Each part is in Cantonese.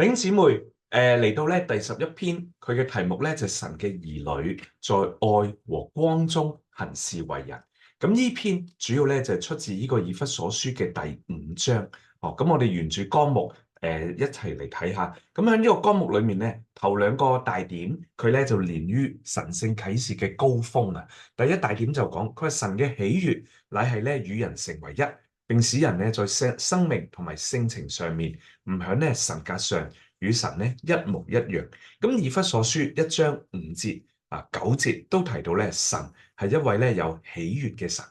弟兄姊妹，嚟到咧第11篇，佢嘅題目咧就係神嘅兒女在愛和光中行事為人。咁呢篇主要咧就係出自呢個以弗所書嘅第5章。哦，咁我哋沿住綱目一齊嚟睇下。咁喺呢個綱目裏面咧，頭兩個大點佢咧就連於神聖啟示嘅高峰啊。第一大點就講佢話神嘅喜悅乃係咧與人成為一，並使人咧在生命同埋性情上面唔響咧神格上與神咧一模一樣。咁以弗所書1章5節9節都提到咧神係一位咧有喜悅嘅神。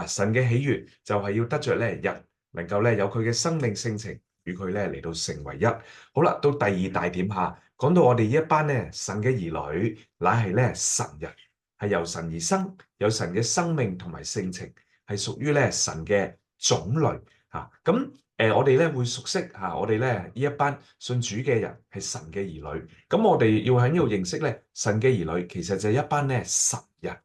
神嘅喜悅就係要得着咧人能夠咧有佢嘅生命性情與佢咧嚟到成為一。好啦，到第二大點下，講到我哋呢一班咧神嘅兒女，乃係咧神人，係由神而生，有神嘅生命同埋性情，係屬於咧神嘅種類。咁我哋咧會熟悉我哋咧呢一班信主嘅人係神嘅兒女。咁我哋要喺呢度認識咧神嘅兒女，其實就係一班咧神人，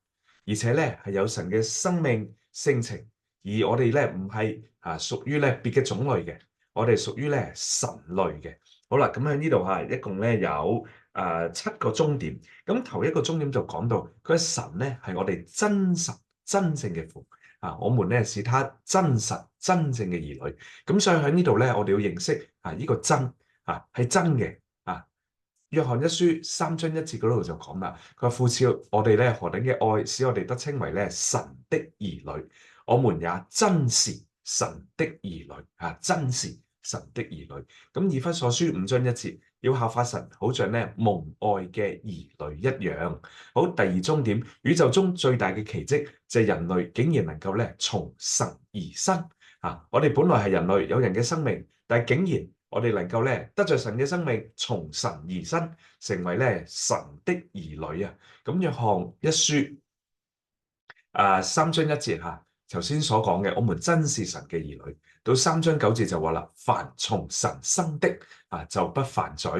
而且咧係有神嘅生命性情，而我哋咧唔係屬於咧別嘅種類嘅，我哋屬於咧神類嘅。好啦，咁喺呢度一共咧有7個終點。咁頭一個終點就講到佢嘅神咧係我哋真實真正嘅父。我們咧是他真實真正嘅兒女。咁所以喺呢度咧，我哋要認識呢個真係真嘅。約翰一書3章1節嗰度就講啦，佢話父賜我哋咧何等嘅愛，使我哋得稱為咧神的兒女。我們也真是神的兒女。真是神的兒女。咁以弗所書5章1節，要效法神，好像咧蒙愛嘅兒女一樣。好，第二終點，宇宙中最大嘅奇蹟就係人類竟然能夠咧從神而生。我哋本來係人類，有人嘅生命，但係竟然我哋能夠咧得着神嘅生命，從神而生，成為咧神的兒女啊！咁約翰一書3章1節頭先所講嘅，我們真是神嘅兒女。到3章9節就話啦，凡從神生的就不犯罪。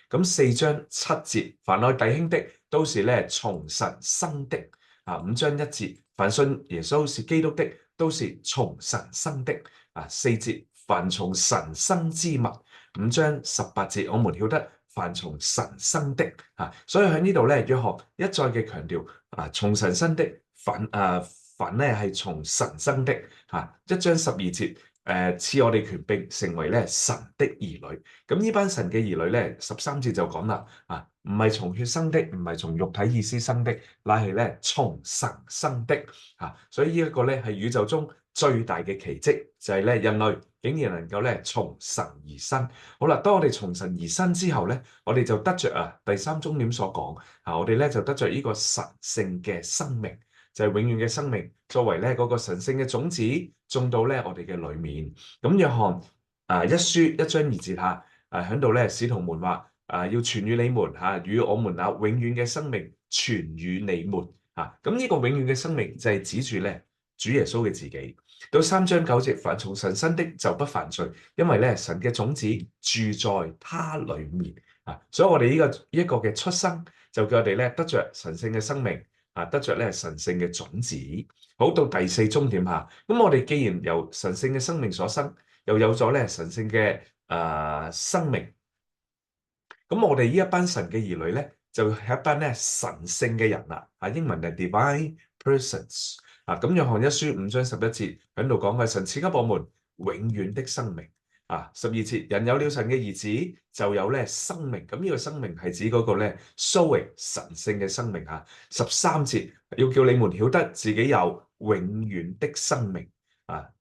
咁4章7節，凡愛弟兄的都是咧從神生的。5章1節，凡信耶穌是基督的都是從神生的。4節，凡從神生之物。5章18節，我們曉得凡從神生的。所以喺呢度咧，約翰一再嘅強調從神生的凡咧係從神生的。1章12節，賜我哋權柄成為咧神的兒女。咁呢班神嘅兒女咧，13節就講啦，唔係從血生的，唔係從肉體意思生的，乃係咧從神生的。所以呢一個咧係宇宙中最大嘅奇蹟，就係咧人類竟然能夠咧從神而生。好啦，當我哋從神而生之後咧，我哋就得着第三終點所講，我哋咧就得着呢個神聖嘅生命。就係永遠嘅生命，作為咧嗰個神聖嘅種子種到咧我哋嘅裏面。咁約翰一書1章2節喺度咧，使徒們話要傳與你們與我們那永遠嘅生命傳與你們。咁呢個永遠嘅生命就係指住咧主耶穌嘅自己。到3章9節，凡從神生的就不犯罪，因為咧神嘅種子住在他裏面。所以我哋呢一個嘅出生就叫我哋咧得着神聖嘅生命。得着咧神聖嘅種子。好，到第四終點咁我哋既然由神聖嘅生命所生，又有咗咧神聖嘅生命，咁我哋呢一班神嘅兒女咧，就係一班咧神聖嘅人啦。英文係 divine persons。咁約翰一書5章11節喺度講嘅，神賜給我們永遠的生命。12節，人有了神嘅兒子，就有咧生命。咁呢個生命係指嗰個咧 Zoe 神聖嘅生命。13節，要叫你們曉得自己有永遠的生命。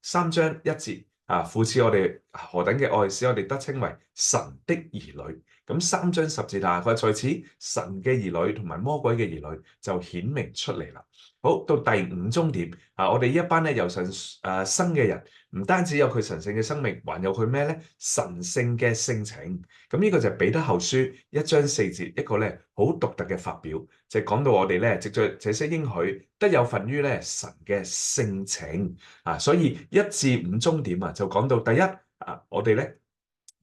3章1節，父賜我哋何等嘅愛，使我哋得稱為神的兒女。咁3章10節，佢話在此神嘅兒女同埋魔鬼嘅兒女就顯明出嚟啦。好，到第五終點，我哋呢一班咧由神生嘅人，唔單止有佢神聖嘅生命，還有佢咩咧？神聖嘅性情。咁呢個就係彼得後書1章4節一個咧好獨特嘅發表，就係講到我哋咧藉着這些應許得有份於咧神嘅性情。所以1至5終點就講到第一，我哋咧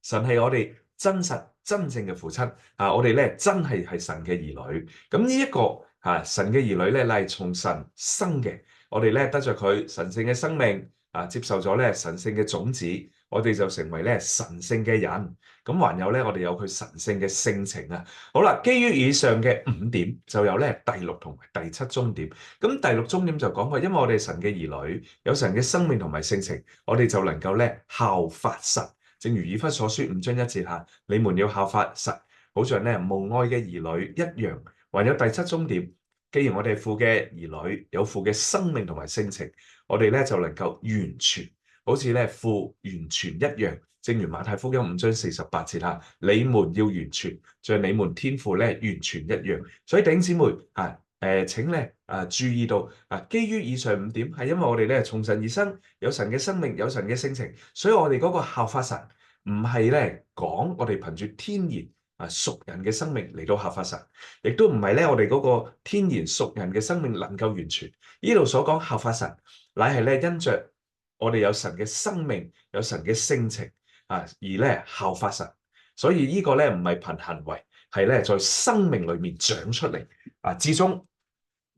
神係我哋真實真正嘅父親。我哋咧真係神嘅兒女。咁呢一個神嘅兒女咧，係從神生嘅，我哋咧得着佢神聖嘅生命，接受咗咧神聖嘅種子，我哋就成為咧神聖嘅人。咁還有咧，我哋有佢神聖嘅性情啊。好啦，基於以上嘅5點，就有咧第6同埋第7終點。咁第6終點就講過，因為我哋神嘅兒女，有神嘅生命同埋性情，我哋就能夠咧效法神。正如以弗所書5章1節下，你們要效法神，好像咧蒙愛嘅兒女一樣。還有第7終點，既然我哋父嘅兒女有父嘅生命同埋性情，我哋咧就能夠完全，好似咧父完全一樣。正如馬太福音5章48節下，你們要完全，像你們天父咧完全一樣。所以弟兄姊妹請咧注意到基於以上5點，係因為我哋咧從神而生，有神嘅生命，有神嘅性情，所以我哋嗰個效法神，唔係咧講我哋憑住天然屬人嘅生命嚟到效法神，亦都唔係咧我哋嗰個天然屬人嘅生命能夠完全。呢度所講效法神，乃係咧因着我哋有神嘅生命，有神嘅性情而咧效法神。所以呢個咧唔係憑行為，係咧在生命裏面長出嚟至終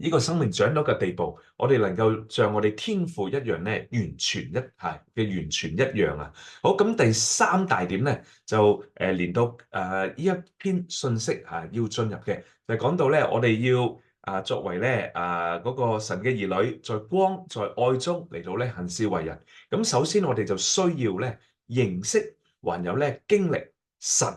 呢個生命長到嘅地步，我哋能夠像我哋天父一樣咧，完全一樣啊！好，咁第3大點咧，就連到呢一篇信息要進入嘅，就講到咧，我哋要作為咧嗰個神嘅兒女，在光在愛中嚟到咧行事為人。咁首先我哋就需要咧認識，還有咧經歷神，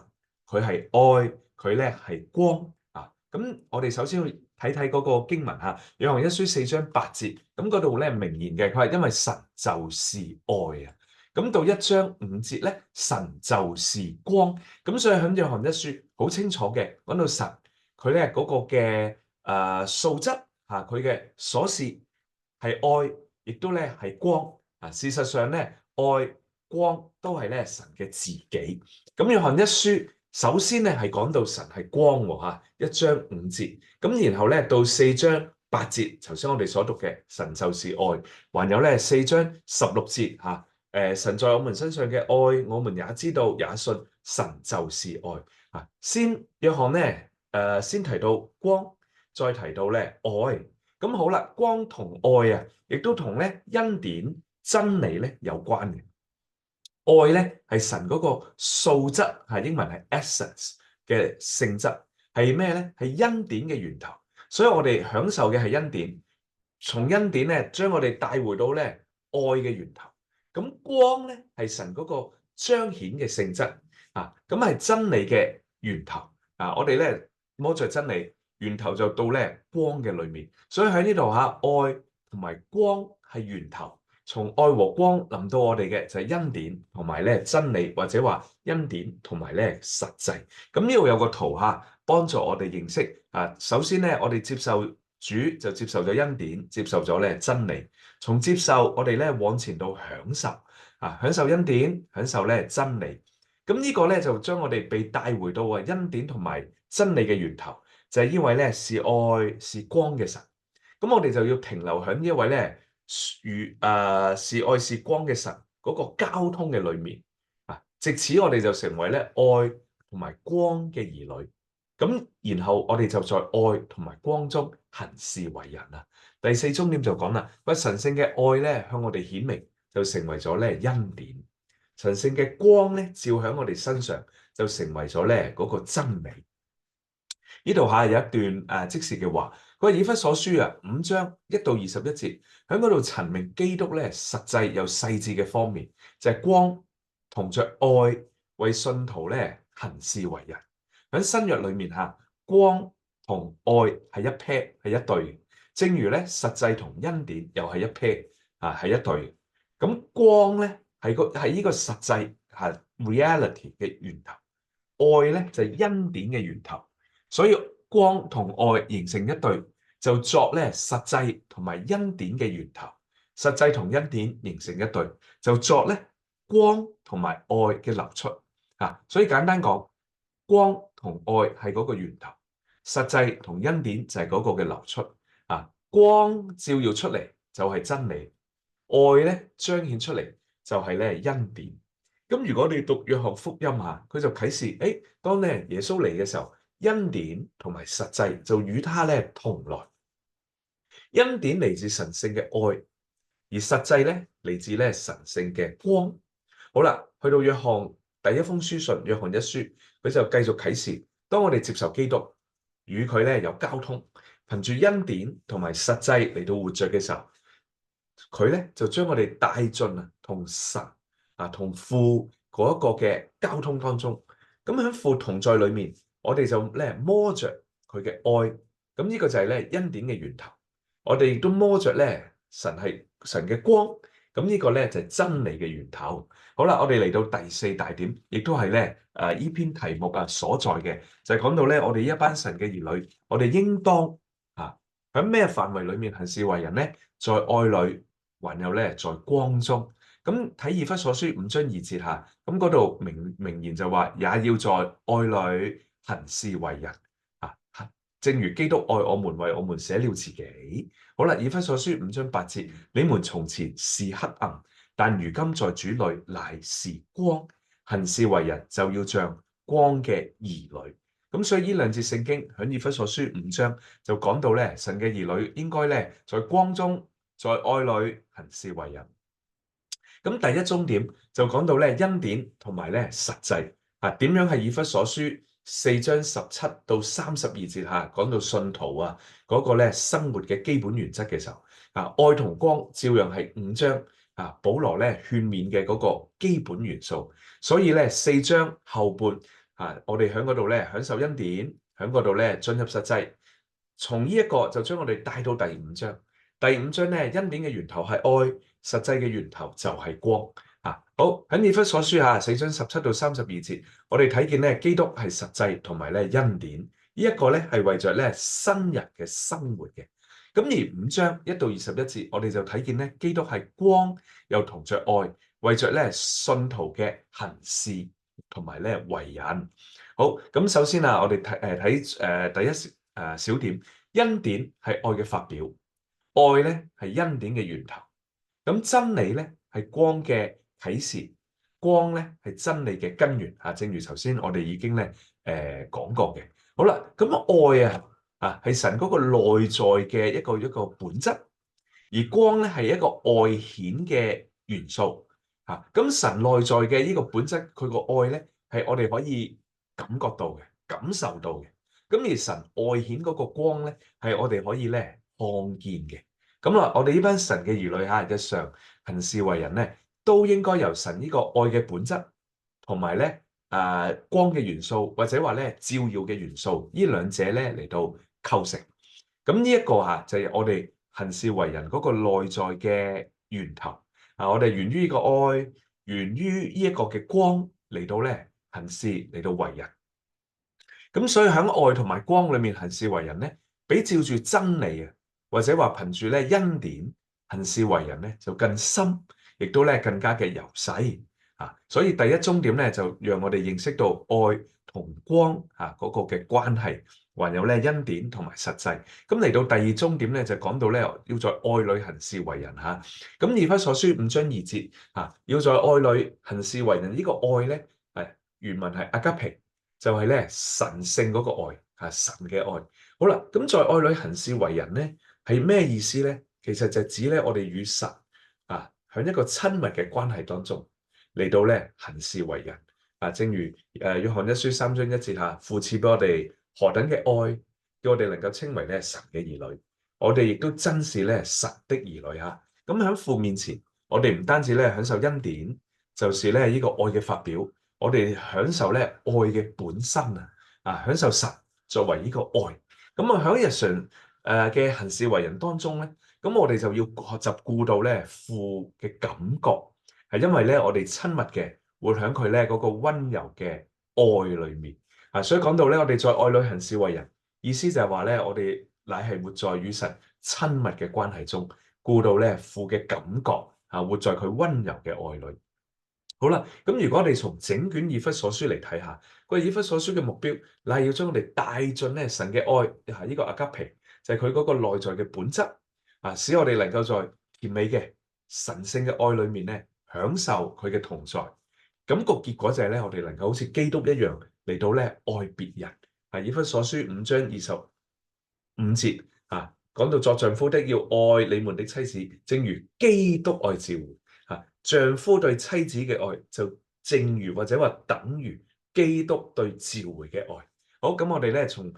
佢係愛，佢咧係光啊！咁我哋首先要睇睇嗰個經文約翰一書4章8節，咁嗰度咧明言嘅，佢係因為神就是愛啊。咁到1章5節咧，神就是光，咁所以喺約翰一書好清楚嘅講到神佢咧嗰個嘅素質佢嘅所是係愛，亦都咧係光事實上咧，愛光都係咧神嘅自己。咁約翰一書首先咧係講到神係光1章5節，咁然後咧到4章8節，頭先我哋所讀嘅神就是愛，還有咧4章16節神在我們身上嘅愛，我們也知道也信神就是愛約翰咧先提到光，再提到咧愛。咁好啦，光同愛亦都同咧恩典真理咧有關嘅。愛咧係神嗰個素質，英文係 essence 嘅性質，係咩咧？係恩典嘅源頭，所以我哋享受嘅係恩典，從恩典咧將我哋帶回到咧愛嘅源頭。咁光咧係神嗰個彰顯嘅性質咁係真理嘅源頭我哋咧摸着真理源頭就到咧光嘅裏面，所以喺呢度愛同埋光係源頭。從愛和光臨到我哋嘅就係恩典同埋咧真理，或者話恩典同埋咧實際。咁呢度有個圖幫助我哋認識首先咧我哋接受主就接受咗恩典，接受咗咧真理。從接受我哋咧往前到享受享受恩典，享受咧真理。咁呢個咧就將我哋被帶回到恩典同埋真理嘅源頭，就係呢位咧是愛是光嘅神。咁我哋就要停留喺呢一位咧是愛是光嘅神嗰個交通嘅裏面藉此我哋就成為咧愛同埋光嘅兒女。咁然後我哋就在愛同埋光中行事為人第4終點就講啦，神聖嘅愛咧向我哋顯明，就成為咗咧恩典。神聖嘅光咧照喺我哋身上，就成為咗咧嗰個真理。呢度有一段即時嘅話。佢話以弗所書5章1到21節，喺嗰度陳明基督咧實際又細緻嘅方面，就係光同着愛為信徒咧行事為人。喺新約裏面光同愛係一 pair 係一對，正如咧實際同恩典又係一 pair 係一對。咁光咧係呢個實際reality 嘅源頭，愛咧就係恩典嘅源頭，所以光同愛形成一對，就作咧實際同埋恩典嘅源頭。實際同恩典形成一對，就作咧光同埋愛嘅流出所以簡單講，光同愛係嗰個源頭，實際同恩典就係嗰個嘅流出光照耀出嚟就係真理，愛咧彰顯出嚟就係咧恩典。咁如果你讀約翰福音佢就啟示當咧耶穌嚟嘅時候，恩典同埋實際就與他咧同來。恩典嚟自神聖嘅愛，而實際咧嚟自咧神聖嘅光。好啦，去到約翰第一封書信，約翰一書，佢就繼續啟示，當我哋接受基督，與佢咧有交通，憑住恩典同埋實際嚟到活着嘅時候，佢咧就將我哋帶進同神同父嗰一個嘅交通當中。咁喺父同在裏面，我哋就咧摸着佢嘅愛，咁呢個就係咧恩典嘅源頭。我哋亦都摸着咧神係神嘅光，咁呢個咧就係真理嘅源頭。好啦，我哋嚟到第四大點，亦都係咧呢篇題目所在嘅，就係講到咧我哋一班神嘅兒女，我哋應當喺咩範圍裏面行事為人咧？在愛裏，還有咧在光中。咁睇以弗所書5章2節下，咁嗰度明言就話，也要在愛裏行事為人正如基督愛我們，為我們捨了自己。好啦，以弗所書5章8節，你們從前是黑暗，但如今在主裏乃是光，行事為人就要像光嘅兒女。咁所以呢兩節聖經喺以弗所書5章就講到咧，神嘅兒女應該咧在光中，在愛裏行事為人。咁第一終點就講到咧恩典同埋咧實際點樣係以弗所書4章17到32節下講到信徒嗰個咧生活嘅基本原則嘅時候愛同光照樣係5章保羅咧勸勉嘅嗰個基本元素。所以咧4章後半我哋喺嗰度咧享受恩典，喺嗰度咧進入實際。從呢一個就將我哋帶到第5章。第5章咧恩典嘅源頭係愛，實際嘅源頭就係光好，喺以弗所書4章17到32節，我哋睇見咧基督係實際同埋咧恩典，呢一個咧係為着咧新人嘅生活嘅。咁而5章1到21節，我哋就睇見咧基督係光，又同着愛，為着咧信徒嘅行事同埋咧為人。好，咁首先我哋睇第一小點，恩典係愛嘅發表，愛咧係恩典嘅源頭。咁真理咧係光嘅啟示，光咧係真理嘅根源正如頭先我哋已經咧講過嘅。好啦，咁愛係神嗰個內在嘅一個本質，而光咧係一個外顯嘅元素咁神內在嘅呢個本質，佢個愛咧係我哋可以感覺到嘅、感受到嘅。咁而神外顯嗰個光咧係我哋可以咧看見嘅。咁我哋呢班神嘅兒女日常行事為人咧，都應該由神呢個愛嘅本質，同埋咧光嘅元素，或者話咧照耀嘅元素，呢兩者咧嚟到構成。咁呢一個就係我哋行事為人嗰個內在嘅源頭我哋源於呢個愛，源於呢一個嘅光嚟到咧行事嚟到為人。咁所以喺愛同埋光裏面行事為人咧，比照住真理或者話憑住咧恩典行事為人咧就更深，亦都咧更加嘅由細所以第一終點咧就讓我哋認識到愛同光嗰個嘅關係，還有咧恩典同埋實際。咁嚟到第二終點咧就講到咧要在愛裏行事為人咁以弗所書5章2節要在愛裏行事為人，呢個愛咧原文係阿加皮，就係咧神聖嗰個愛神嘅愛。好啦，咁在愛裏行事為人咧係咩意思咧？其實就指咧我哋與神喺一個親密嘅關係當中嚟到咧行事為人正如約翰一書3章1節父賜俾我哋何等嘅愛，叫我哋能夠稱為咧神嘅兒女。我哋亦都真是咧神的兒女咁喺父面前，我哋唔單止咧享受恩典，就是咧呢個愛嘅發表，我哋享受咧愛嘅本身享受神作為呢個愛。咁喺日常嘅行事為人當中咧，咁我哋就要學習顧到咧父嘅感覺，係因為咧我哋親密嘅活喺佢咧嗰個溫柔嘅愛裏面所以講到咧我哋在愛裏行事為人，意思就係話咧我哋乃係活在與神親密嘅關係中，顧到咧父嘅感覺活在佢溫柔嘅愛裏。好啦，咁如果我哋從整卷以弗所書嚟睇下，個以弗所書嘅目標，乃係要將我哋帶進咧神嘅愛呢個阿加皮，就係佢嗰個內在嘅本質使我哋能夠在甜美嘅神聖嘅愛裏面咧享受佢嘅同在。咁個結果就係咧，我哋能夠好似基督一樣嚟到咧愛別人。以弗所書5章25節講到作丈夫的要愛你們的妻子，正如基督愛教會丈夫對妻子嘅愛就正如或者話等於基督對召會嘅愛。好，咁我哋咧從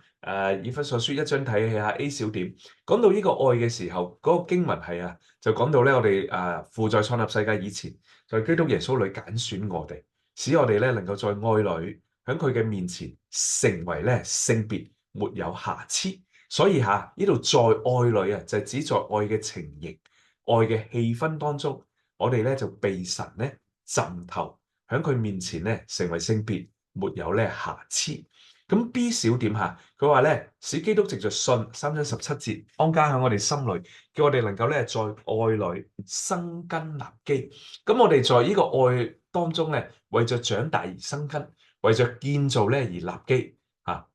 以弗所書1章睇起下 A 小點，講到呢個愛嘅時候，嗰、個經文係啊，就講到咧我哋父在創立世界以前，在基督耶穌裏揀選我哋，使我哋咧能夠在愛裏喺佢嘅面前成為咧聖別，沒有瑕疵。所以呢度在愛裏啊，就係指在愛嘅情形、愛嘅氣氛當中，我哋咧就被神咧浸透，喺佢面前咧成為聖別，沒有咧瑕疵。咁 B 小點佢話咧使基督藉着信3章17節安家喺我哋心裏，叫我哋能夠咧在愛裏生根立基。咁我哋在呢個愛當中咧，為着長大而生根，為着建造咧而立基。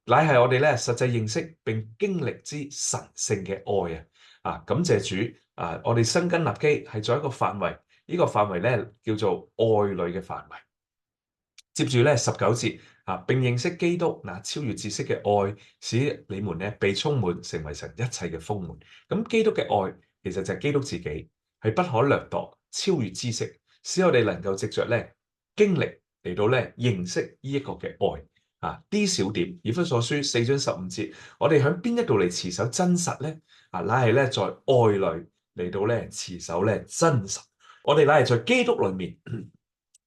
乃係我哋咧實際認識並經歷之神聖嘅愛感謝主我哋生根立基係在一個範圍，呢個範圍咧叫做愛裏嘅範圍。接住咧19節並認識基督那超越知識嘅愛，使你們咧被充滿，成為神一切嘅豐滿。咁基督嘅愛其實就係基督自己，係不可掠奪，超越知識，使我哋能夠藉着咧經歷嚟到咧認識呢一個嘅愛。D 小點，以弗所書4章15節，我哋喺邊一度嚟持守真實咧？乃係咧在愛裏嚟到咧持守咧真實。我哋乃係在基督裏面，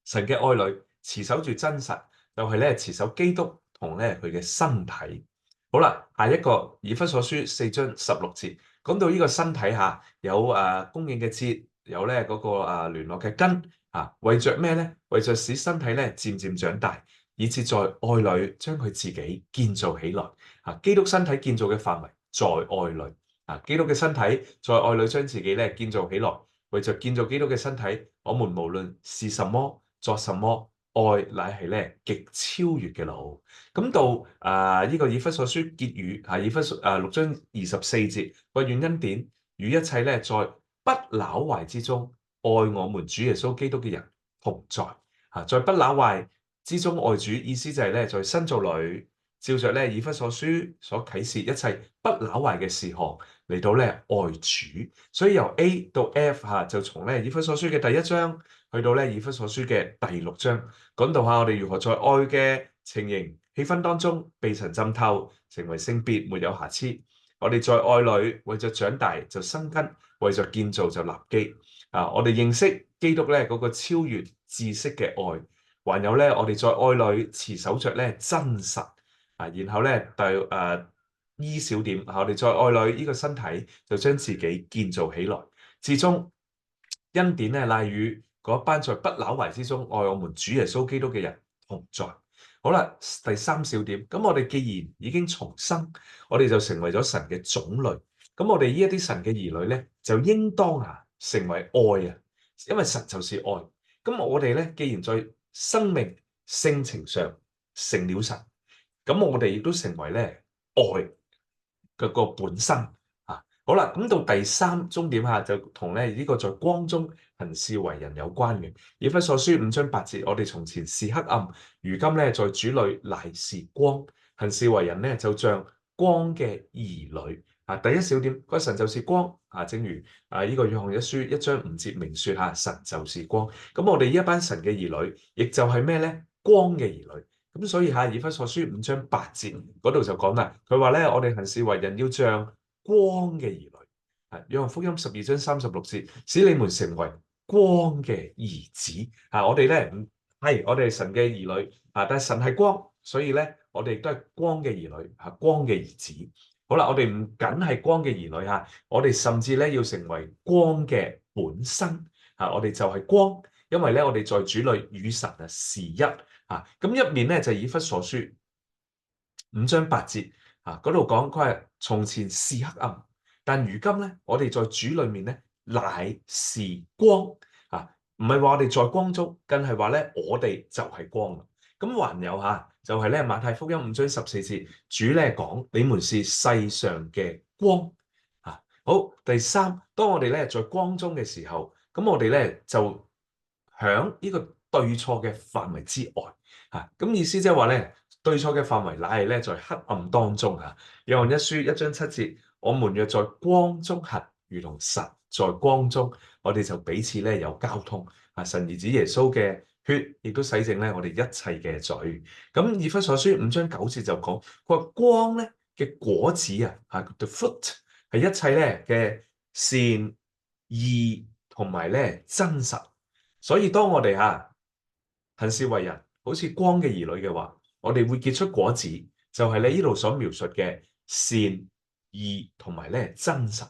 神嘅愛裏持守住真實，就係咧持守基督同咧佢嘅身體。好啦，下一個以弗所書4章16節，講到呢個身體有供應嘅節，有咧嗰個聯絡嘅根為着咩咧？為着使身體咧漸漸長大，以致在愛裏將佢自己建造起來。基督身體建造嘅範圍在愛裏。基督嘅身體在愛裏將自己咧建造起來，為着建造基督嘅身體，我們無論是什麼作什麼，愛乃係咧極超越嘅路。咁到呢個以弗所書結語以弗所6章24節，願恩典與一切咧在不朽壞之中愛我們主耶穌基督嘅人同在。在不朽壞之中愛主，意思就係咧在新造裏照着咧以弗所書所啟示一切不朽壞嘅事項嚟到咧愛主。所以由 A 到 F 就從咧以弗所書嘅第1章去到咧以弗所書嘅第6章，講到我哋如何在愛嘅情形氣氛當中被神浸透，成為聖別，沒有瑕疵。我哋在愛裏為着長大就生根，為着建造就立基。我哋認識基督咧嗰個超越知識嘅愛，還有咧我哋在愛裏持守着咧真實。然後咧E 小點我哋在愛裏呢個身體就將自己建造起來，至終恩典咧賴與嗰班在不朽壞之中愛我們主耶穌基督嘅人同在。好啦，第3小點，咁我哋既然已經重生，我哋就成為咗神嘅種類，咁我哋呢一啲神嘅兒女咧就應當成為愛因為神就是愛。咁我哋咧既然在生命性情上成了神，咁我哋亦都成為咧愛嘅個本身好啦，咁到第3終點就同呢個在光中行事為人有關嘅。以弗所書5章8節，我哋從前是黑暗，如今咧在主裏乃是光，行事為人咧就像光嘅兒女。第1小點，個神就是光正如呢個約翰1書1章5節明說神就是光。咁我哋呢一班神嘅兒女，亦就係咩咧？光嘅兒女。咁所以以弗所書5章8節嗰度就講啦，佢話咧我哋行事為人要像光嘅兒女。約翰福音12章36節，使你們成為光嘅兒子。我哋咧我哋係神嘅兒女但係神係光，所以咧我哋亦都係光嘅兒女光嘅兒子。好啦，我哋唔僅係光嘅兒女我哋甚至咧要成為光嘅本身我哋就係光，因為咧我哋在主裏與神是一。咁一面咧就以弗所書5章8節嗰度講，佢係從前是黑暗，但如今咧我哋在主裏面咧乃是光唔係話我哋在光中，更係話咧我哋就係光。咁還有就係咧馬太福音5章14節，主咧講你們是世上嘅光好，第3，當我哋咧在光中嘅時候，咁我哋咧就響呢個對錯嘅範圍之外咁意思即係話咧對錯嘅範圍乃係咧在黑暗當中約翰1書1章7節，我們若在光中行，如同神在光中，我哋就彼此咧有交通。神兒子耶穌嘅血亦都洗淨咧我哋一切嘅罪。咁以弗所書5章9節就講，佢話光咧嘅果子the fruit 係一切咧嘅善、義同埋咧真實。所以當我哋行事為人好似光嘅兒女嘅話，我哋會結出果子，就係你呢度所描述嘅善、義同埋咧真實。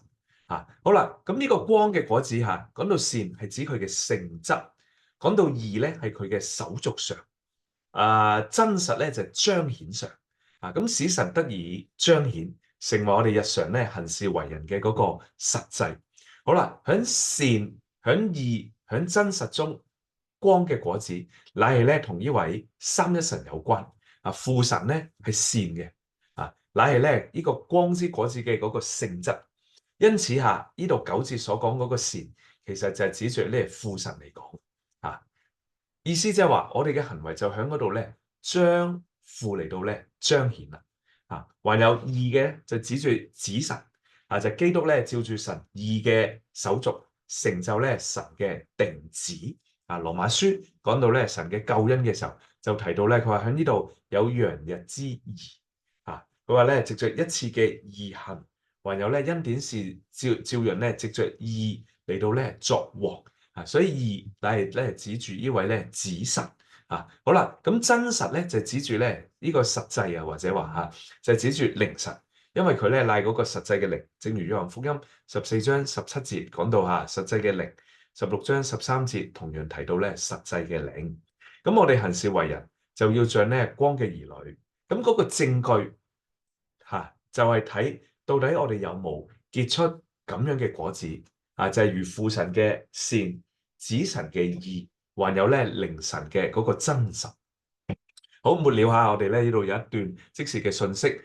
好啦，咁呢個光嘅果子講到善係指佢嘅性質，講到義咧係佢嘅手續上，真實咧就係彰顯上，咁使神得以彰顯，成為我哋日常咧行事為人嘅嗰個實際。好啦，響善、響義、響真實中，光嘅果子乃係咧同呢位三一神有關。父神咧係善嘅，乃係咧呢個光之果子嘅嗰個性質。因此呢度9節所講嗰個善，其實就係指住呢父神嚟講，意思即係話我哋嘅行為就喺嗰度咧，將父嚟到咧彰顯啦。還有義嘅就指住子神，就基督咧照住神義嘅手續成就咧神嘅定旨。羅馬書講到咧神嘅救恩嘅時候，就提到咧佢話喺呢度有洋溢之義。佢話咧藉着一次嘅義行。還有咧恩典是照樣咧，藉着義嚟到咧作王，所以義乃係咧指住呢位咧子神。好啦，咁真實咧就指住咧呢個實際或者話就指住靈神，因為佢咧賴嗰個實際嘅靈，正如約翰福音14章17節講到實際嘅靈，16章13節同樣提到咧實際嘅靈。咁我哋行事為人就要像咧光嘅兒女，咁嗰個證據就係睇。到底我哋有冇結出咁樣嘅果子就係如父神嘅善、子神嘅義，還有咧靈神嘅嗰個真實。好，末了我哋咧呢度有一段即時嘅信息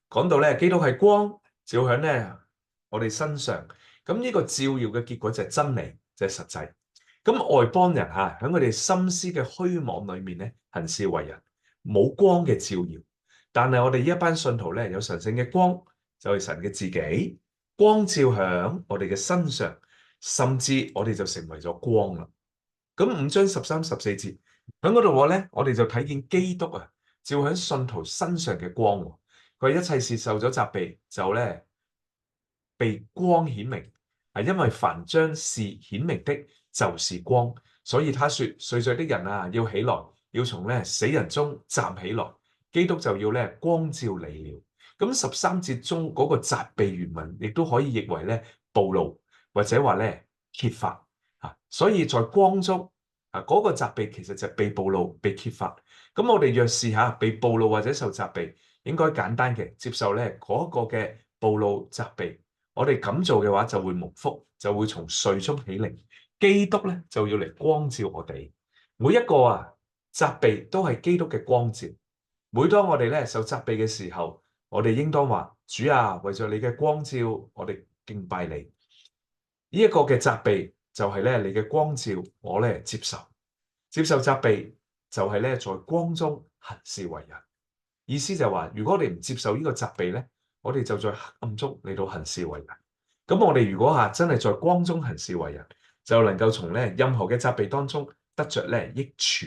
講到咧基督係光，照響咧我哋身上。咁呢個照耀嘅結果就係真理，就係實際。咁外邦人喺佢哋心思嘅虛妄裏面咧行事為人，冇光嘅照耀。但係我哋呢一班信徒咧有神聖嘅光。就係神嘅自己光照響我哋嘅身上，甚至我哋就成為咗光啦。咁5章13、14節喺嗰度話咧，我哋就睇見基督照響信徒身上嘅光。佢一切事受咗責備，就咧被光顯明。因為凡將事顯明的，就是光。所以他說：睡着的人要起來，要從咧死人中站起來。基督就要咧光照你了。咁13節中嗰個責備原文，亦都可以譯為咧暴露，或者話咧揭發。所以在光中嗰個責備其實就係被暴露、被揭發。咁我哋若試下被暴露或者受責備，應該簡單嘅接受咧嗰個嘅暴露責備。我哋咁做嘅話就會蒙福，就會從睡中起靈。基督咧就要嚟光照我哋。每一個責備都係基督嘅光照。每當我哋咧受責備嘅時候，我哋應當話：主為咗你嘅光照，我哋敬拜你。呢一個嘅責備就係咧你嘅光照，我咧接受。接受責備就係咧在光中行事為人。意思就係話，如果我哋唔接受呢個責備咧，我哋就在黑暗中嚟到行事為人。咁我哋如果真係在光中行事為人，就能夠從咧任何嘅責備當中得着咧益處。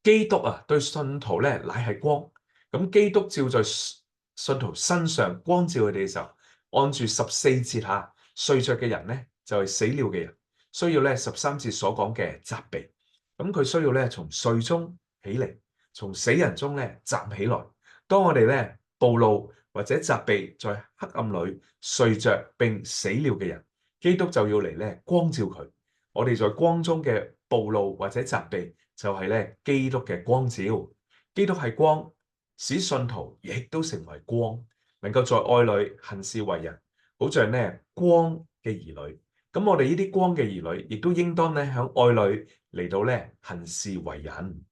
基督對信徒咧乃係光。咁基督照在信徒身上光照佢哋嘅時候，按住14節睡着嘅人咧就係死了嘅人，需要咧13節所講嘅責備。咁佢需要咧從睡中起嚟，從死人中咧站起來。當我哋咧暴露或者責備在黑暗裏睡着並死了嘅人，基督就要嚟咧光照佢。我哋在光中嘅暴露或者責備，就係咧基督嘅光照。基督係光，使信徒亦都成為光，能夠在愛裏行事為人，好像咧光嘅兒女。咁我哋呢啲光嘅兒女，亦都應當咧喺愛裏嚟到咧行事為人。